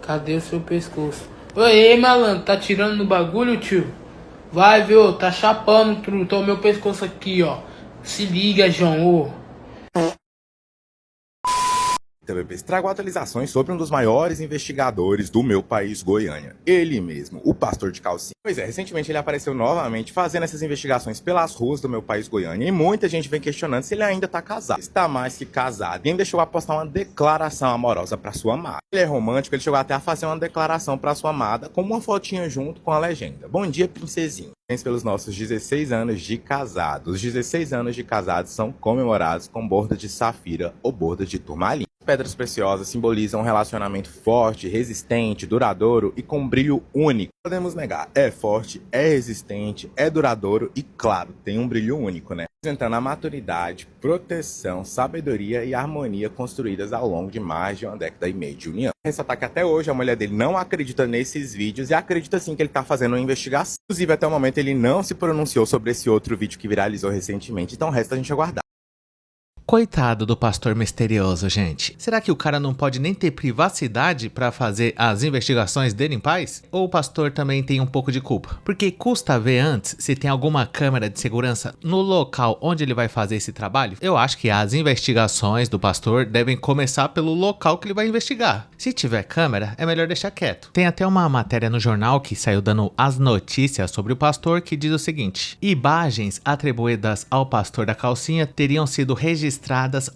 Cadê o seu pescoço? Oi, malandro, tá tirando no bagulho, tio? Vai, viu? Tá chapando, truta. Ó, meu pescoço aqui, ó. Se liga, João, ô. TVPs trago atualizações sobre um dos maiores investigadores do meu país, Goiânia. Ele mesmo, o pastor de calcinha. Pois é, recentemente ele apareceu novamente fazendo essas investigações pelas ruas do meu país, Goiânia. E muita gente vem questionando se ele ainda tá casado. Está mais que casado. E ainda chegou a postar uma declaração amorosa pra sua amada. Ele é romântico, ele chegou até a fazer uma declaração pra sua amada com uma fotinha junto com a legenda. Bom dia, princesinha. Pelos nossos 16 anos de casados. Os 16 anos de casados são comemorados com bordas de safira ou bordas de turmalina. Pedras preciosas simbolizam um relacionamento forte, resistente, duradouro e com brilho único. Podemos negar, é forte, é resistente, é duradouro e, claro, tem um brilho único, né? Representando a maturidade, proteção, sabedoria e harmonia construídas ao longo de mais de uma década e meia de união. Ressaltar que até hoje a mulher dele não acredita nesses vídeos e acredita sim que ele tá fazendo uma investigação. Inclusive, até o momento ele não se pronunciou sobre esse outro vídeo que viralizou recentemente, então resta a gente aguardar. Coitado do pastor misterioso, gente. Será que o cara não pode nem ter privacidade pra fazer as investigações dele em paz? Ou o pastor também tem um pouco de culpa? Porque custa ver antes se tem alguma câmera de segurança no local onde ele vai fazer esse trabalho? Eu acho que as investigações do pastor devem começar pelo local que ele vai investigar. Se tiver câmera, é melhor deixar quieto. Tem até uma matéria no jornal que saiu dando as notícias sobre o pastor que diz o seguinte: imagens atribuídas ao pastor da calcinha teriam sido registradas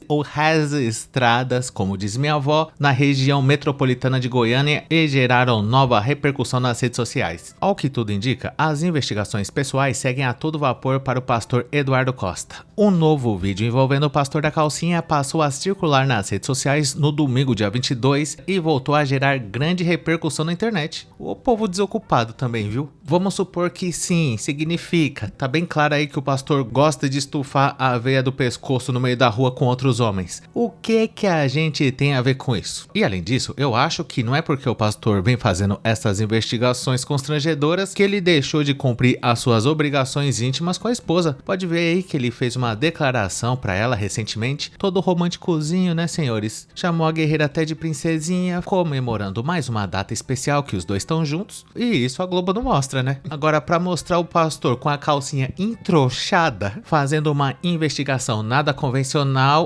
ou registradas, como diz minha avó, na região metropolitana de Goiânia e geraram nova repercussão nas redes sociais. Ao que tudo indica, as investigações pessoais seguem a todo vapor para o pastor Eduardo Costa. Um novo vídeo envolvendo o pastor da calcinha passou a circular nas redes sociais no domingo, dia 22, e voltou a gerar grande repercussão na internet. O povo desocupado também, viu? Vamos supor que sim, significa. Tá bem claro aí que o pastor gosta de estufar a veia do pescoço no meio da rua com outros homens. O que a gente tem a ver com isso? E além disso, eu acho que não é porque o pastor vem fazendo essas investigações constrangedoras que ele deixou de cumprir as suas obrigações íntimas com a esposa. Pode ver aí que ele fez uma declaração pra ela recentemente, todo românticozinho, né, senhores? Chamou a guerreira até de princesinha, comemorando mais uma data especial que os dois estão juntos. E isso a Globo não mostra, né? Agora, pra mostrar o pastor com a calcinha entrochada, fazendo uma investigação nada convencional,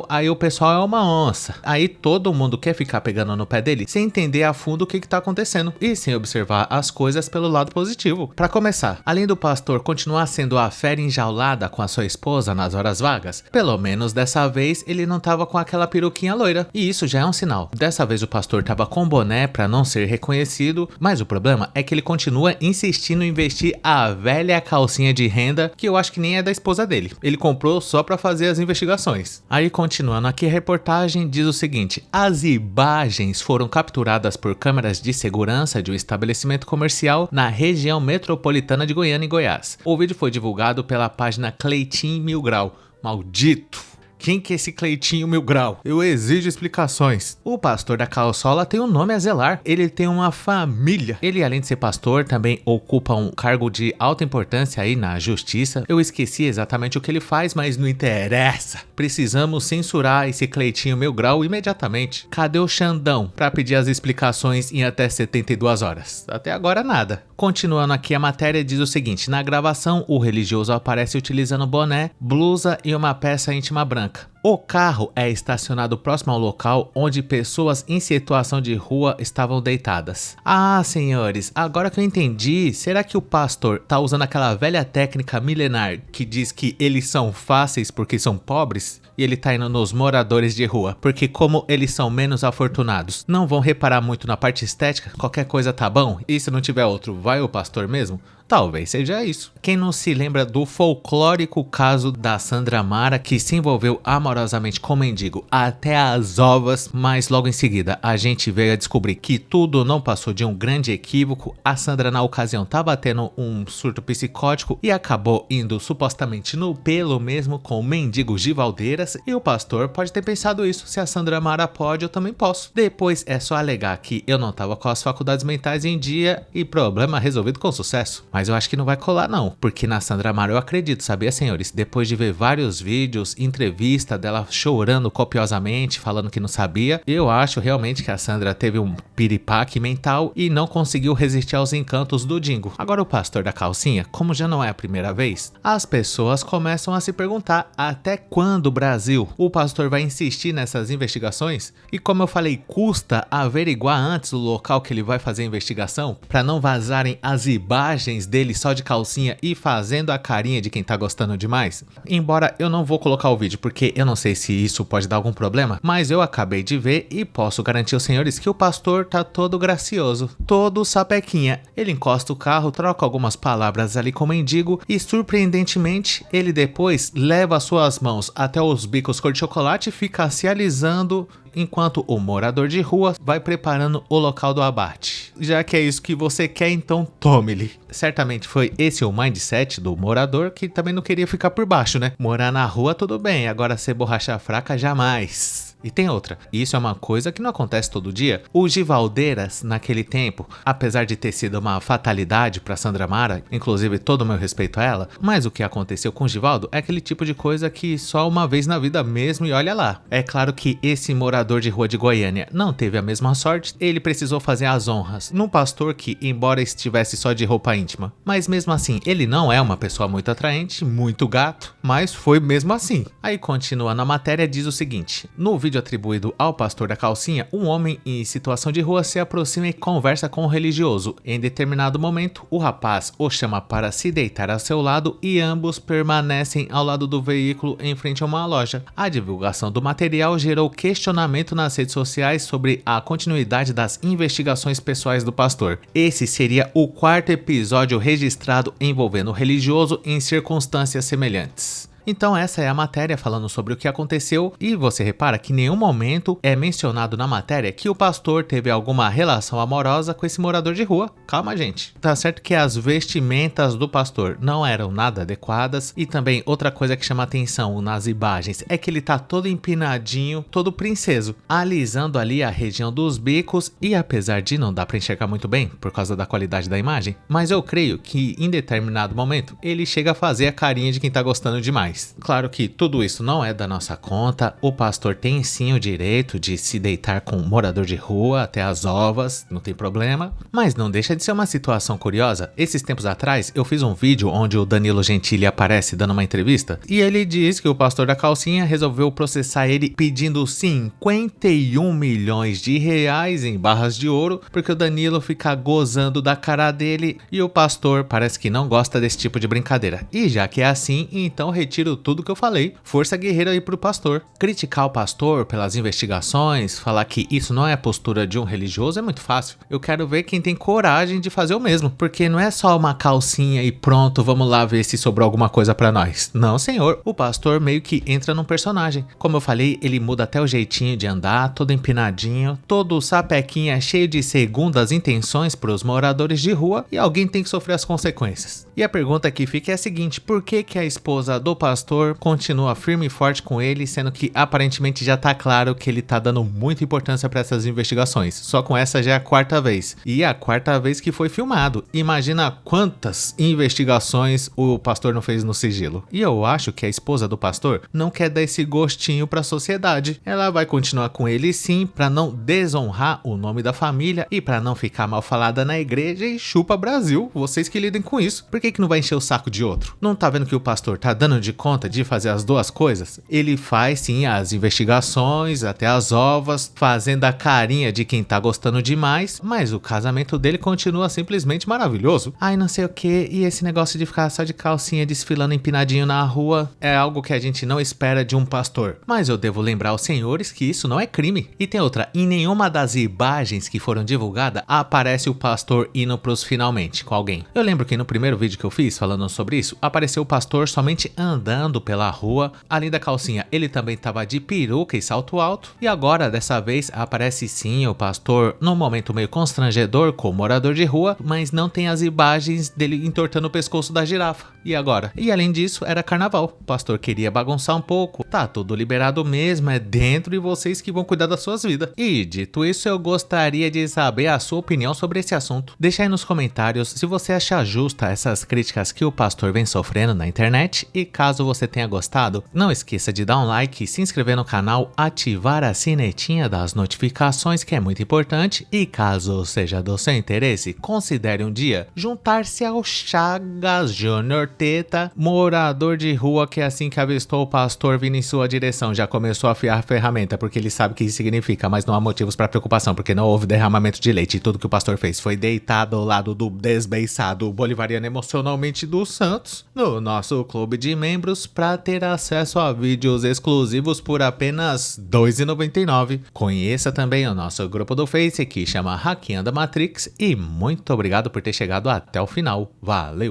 aí o pessoal é uma onça. Aí todo mundo quer ficar pegando no pé dele sem entender a fundo o que tá acontecendo e sem observar as coisas pelo lado positivo. Pra começar, além do pastor continuar sendo a fera enjaulada com a sua esposa nas horas vagas, pelo menos dessa vez ele não tava com aquela peruquinha loira, e isso já é um sinal. Dessa vez o pastor tava com boné pra não ser reconhecido, mas o problema é que ele continua insistindo em vestir a velha calcinha de renda que eu acho que nem é da esposa dele. Ele comprou só pra fazer as investigações. Aí, continuando aqui, a reportagem diz o seguinte: as imagens foram capturadas por câmeras de segurança de um estabelecimento comercial na região metropolitana de Goiânia e Goiás. O vídeo foi divulgado pela página Cleitinho Mil Grau. Maldito! Quem que é esse Cleitinho Mil Grau? Eu exijo explicações. O pastor da calçola tem um nome a zelar. Ele tem uma família. Ele, além de ser pastor, também ocupa um cargo de alta importância aí na justiça. Eu esqueci exatamente o que ele faz, mas não interessa. Precisamos censurar esse Cleitinho Mil Grau imediatamente. Cadê o Xandão pra pedir as explicações em até 72 horas? Até agora nada. Continuando aqui, a matéria diz o seguinte: na gravação, o religioso aparece utilizando boné, blusa e uma peça íntima branca. O carro é estacionado próximo ao local onde pessoas em situação de rua estavam deitadas. Ah, senhores, agora que eu entendi, será que o pastor tá usando aquela velha técnica milenar que diz que eles são fáceis porque são pobres? E ele tá indo nos moradores de rua, porque como eles são menos afortunados, não vão reparar muito na parte estética, qualquer coisa tá bom, e se não tiver outro, vai o pastor mesmo? Talvez seja isso. Quem não se lembra do folclórico caso da Sandra Mara, que se envolveu amorosamente com o mendigo até as ovas, mas logo em seguida a gente veio a descobrir que tudo não passou de um grande equívoco. A Sandra na ocasião estava tendo um surto psicótico e acabou indo supostamente no pelo mesmo com mendigos de Valdeiras, e o pastor pode ter pensado isso: se a Sandra Mara pode, eu também posso. Depois é só alegar que eu não estava com as faculdades mentais em dia e problema resolvido com sucesso. Mas eu acho que não vai colar não, porque na Sandra Mara eu acredito, sabia, senhores? Depois de ver vários vídeos, entrevista dela chorando copiosamente, falando que não sabia. Eu acho realmente que a Sandra teve um piripaque mental e não conseguiu resistir aos encantos do Dingo. Agora o pastor da calcinha, como já não é a primeira vez, as pessoas começam a se perguntar até quando, Brasil, o pastor vai insistir nessas investigações? E como eu falei, custa averiguar antes o local que ele vai fazer a investigação para não vazarem as imagens dele só de calcinha e fazendo a carinha de quem tá gostando demais? Embora eu não vou colocar o vídeo porque eu não sei se isso pode dar algum problema, mas eu acabei de ver e posso garantir aos senhores que o pastor tá todo gracioso, todo sapequinha. Ele encosta o carro, troca algumas palavras ali com o mendigo e surpreendentemente ele depois leva suas mãos até os bicos cor de chocolate e fica se alisando enquanto o morador de rua vai preparando o local do abate. Já que é isso que você quer, então tome-lhe. Certamente foi esse o mindset do morador que também não queria ficar por baixo, né? Morar na rua tudo bem, agora ser borracha fraca jamais. E tem outra, isso é uma coisa que não acontece todo dia. O Givaldeiras, naquele tempo, apesar de ter sido uma fatalidade para Sandra Mara, inclusive todo o meu respeito a ela, mas o que aconteceu com o Givaldo é aquele tipo de coisa que só uma vez na vida mesmo e olha lá. É claro que esse morador de rua de Goiânia não teve a mesma sorte, ele precisou fazer as honras num pastor que, embora estivesse só de roupa íntima, mas mesmo assim, ele não é uma pessoa muito atraente, muito gato, mas foi mesmo assim. Aí continuando a matéria diz o seguinte, no vídeo atribuído ao pastor da calcinha, um homem em situação de rua se aproxima e conversa com o religioso. Em determinado momento, o rapaz o chama para se deitar ao seu lado e ambos permanecem ao lado do veículo em frente a uma loja. A divulgação do material gerou questionamento nas redes sociais sobre a continuidade das investigações pessoais do pastor. Esse seria o quarto episódio registrado envolvendo o religioso em circunstâncias semelhantes. Então essa é a matéria falando sobre o que aconteceu e você repara que em nenhum momento é mencionado na matéria que o pastor teve alguma relação amorosa com esse morador de rua. Calma, gente. Tá certo que as vestimentas do pastor não eram nada adequadas e também outra coisa que chama atenção nas imagens é que ele tá todo empinadinho, todo princeso, alisando ali a região dos bicos e apesar de não dar pra enxergar muito bem por causa da qualidade da imagem, mas eu creio que em determinado momento ele chega a fazer a carinha de quem tá gostando demais. Claro que tudo isso não é da nossa conta, o pastor tem sim o direito de se deitar com um morador de rua até as ovas, não tem problema, mas não deixa de ser uma situação curiosa. Esses tempos atrás eu fiz um vídeo onde o Danilo Gentili aparece dando uma entrevista e ele diz que o pastor da calcinha resolveu processar ele pedindo 51 milhões de reais em barras de ouro porque o Danilo fica gozando da cara dele e o pastor parece que não gosta desse tipo de brincadeira. E já que é assim, então retiro tudo que eu falei, força guerreira aí pro pastor. Criticar o pastor pelas investigações, falar que isso não é a postura de um religioso é muito fácil. Eu quero ver quem tem coragem de fazer o mesmo, porque não é só uma calcinha e pronto, vamos lá ver se sobrou alguma coisa pra nós. Não, senhor, o pastor meio que entra num personagem. Como eu falei, ele muda até o jeitinho de andar, todo empinadinho, todo sapequinha cheio de segundas intenções pros moradores de rua e alguém tem que sofrer as consequências. E a pergunta que fica é a seguinte, por que que a esposa do pastor continua firme e forte com ele, sendo que aparentemente já tá claro que ele tá dando muita importância para essas investigações. Só com essa já é a quarta vez. E a quarta vez que foi filmado. Imagina quantas investigações o pastor não fez no sigilo. E eu acho que a esposa do pastor não quer dar esse gostinho pra sociedade. Ela vai continuar com ele sim, pra não desonrar o nome da família e pra não ficar mal falada na igreja e chupa Brasil. Vocês que lidem com isso. Por que não vai encher o saco de outro? Não tá vendo que o pastor tá dando de conta de fazer as duas coisas? Ele faz sim as investigações até as ovas, fazendo a carinha de quem tá gostando demais, mas o casamento dele continua simplesmente maravilhoso. Ai, não sei o que, e esse negócio de ficar só de calcinha desfilando empinadinho na rua é algo que a gente não espera de um pastor. Mas eu devo lembrar aos senhores que isso não é crime. E tem outra, em nenhuma das imagens que foram divulgadas aparece o pastor indo pros finalmente com alguém. Eu lembro que no primeiro vídeo que eu fiz falando sobre isso, apareceu o pastor somente andando pela rua, além da calcinha ele também estava de peruca e salto alto, e agora dessa vez aparece sim o pastor num momento meio constrangedor com o morador de rua, mas não tem as imagens dele entortando o pescoço da girafa. E agora? E além disso era carnaval, o pastor queria bagunçar um pouco, tá tudo liberado mesmo, é dentro e vocês que vão cuidar das suas vidas. E dito isso, eu gostaria de saber a sua opinião sobre esse assunto. Deixa aí nos comentários se você acha justa essas críticas que o pastor vem sofrendo na internet, e caso Caso você tenha gostado, não esqueça de dar um like, se inscrever no canal, ativar a sinetinha das notificações, que é muito importante, e caso seja do seu interesse, considere um dia juntar-se ao Chagas Júnior Teta, morador de rua que assim que avistou o pastor vindo em sua direção já começou a afiar a ferramenta, porque ele sabe o que isso significa, mas não há motivos para preocupação, porque não houve derramamento de leite e tudo que o pastor fez foi deitado ao lado do desbeiçado bolivariano emocionalmente dos Santos no nosso clube de membros para ter acesso a vídeos exclusivos por apenas R$ 2,99. Conheça também o nosso grupo do Face que chama Hackeando a Matrix e muito obrigado por ter chegado até o final. Valeu!